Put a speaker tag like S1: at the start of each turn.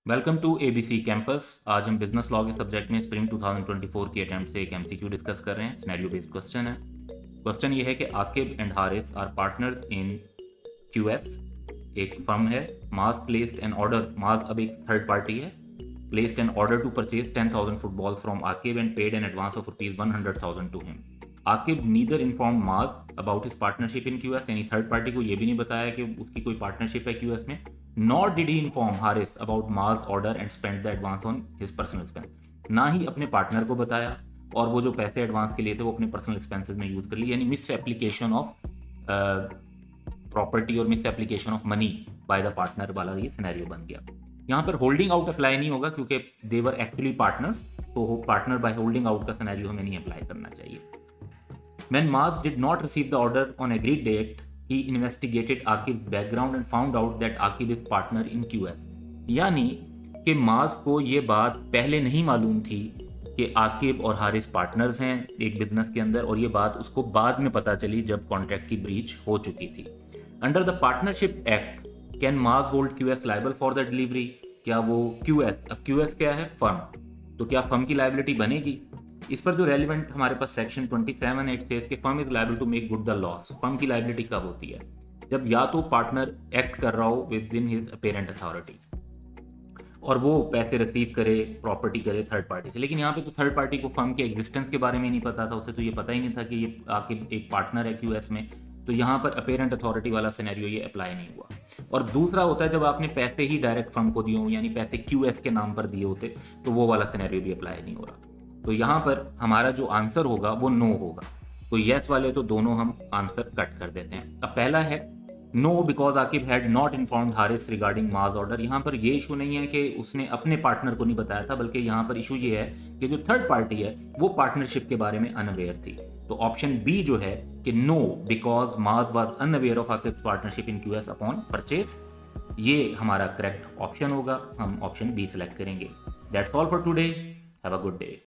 S1: Welcome to ABC campus. आज हम business law के सब्जेक्ट में स्प्रिंग 2024 की अटेम्प्ट से एक एमसीक्यू डिस्कस कर रहे हैं। सिनेरियो बेस्ड क्वेश्चन है। क्वेश्चन ये है कि Aqib and Haris are partners in QS. एक फर्म है। Maaz placed an order, Maaz अब एक थर्ड पार्टी है, placed an order to purchase 10,000 football from Aqib and paid an advance of ₹100,000 to him. Aqib neither inform Maaz about his partnership in QS, यानी third party को ये भी नहीं बताया कि उसकी कोई पार्टनरशिप है क्यूएस में। Nor did he inform Haris about mass order and spend the advance on his personal expense. ना ही अपने पार्टनर को बताया और वो जो पैसे एडवांस के लिए थे वो अपने पर्सनल एक्सपेंसेस में यूज कर लिए, यानी मिस एप्लीकेशन ऑफ प्रॉपर्टी और miss application of money by the partner वाला ये सिनेरियो बन गया। यहाँ पर होल्डिंग आउट अप्लाई नहीं होगा क्योंकि दे वर एक्चुअली पार्टनर, तो पार्टनर बाय होल्डिंग आउट का सिनेरियो हमें नहीं अप्लाई करना चाहिए। When Maz did not receive the order on agreed date, he investigated Aqib's background and found out that Aqib is partner in QS। यानी कि माज को ये बात पहले नहीं मालूम थी कि आकिब और हारिस पार्टनर्स हैं एक बिजनेस के अंदर, और ये बात उसको बाद में पता चली जब कॉन्ट्रैक्ट की ब्रीच हो चुकी थी। Under the partnership act can Max hold QS liable for the delivery. क्या वो क्यूएस, अब क्यूएस क्या है? फर्म, तो क्या फर्म की लाइबिलिटी बनेगी? इस पर जो रेलिवेंट हमारे पास सेक्शन 27(8) से इसके firm is liable to make good the loss. Firm की लाइबिलिटी कब होती है? जब या तो पार्टनर एक्ट कर रहा हो with in his apparent authority और वो पैसे रिसीव करे, प्रॉपर्टी करे थर्ड पार्टी से। लेकिन यहाँ पे तो थर्ड पार्टी को फर्म के एग्जिस्टेंस के बारे में नहीं पता था, उसे तो ये पता ही नहीं था कि ये आके एक पार्टनर है क्यूएस में, तो यहाँ पर अपेरेंट अथॉरिटी वाला सिनेरियो ये अप्लाई नहीं हुआ। और दूसरा होता है जब आपने पैसे ही डायरेक्ट फर्म को दिए हो, यानी पैसे क्यूएस के नाम पर दिए होते, तो वो वाला सिनेरियो भी अप्लाई नहीं हो रहा। तो यहाँ पर हमारा जो आंसर होगा वो नो होगा। तो यस वाले तो दोनों हम आंसर कट कर देते हैं। अब पहला है no because Aqib had not informed Haris regarding Maaz order. यहाँ पर ये इशू नहीं है कि उसने अपने पार्टनर को नहीं बताया था, बल्कि यहाँ पर इशू ये है कि जो थर्ड पार्टी है वो पार्टनरशिप के बारे में अनअवेयर थी। तो ऑप्शन बी जो है कि नो बिकॉज माज was unaware of Aqib partnership in QS upon purchase, ये हमारा करेक्ट ऑप्शन होगा। हम ऑप्शन बी सिलेक्ट करेंगे। That's all for today. Have a good day.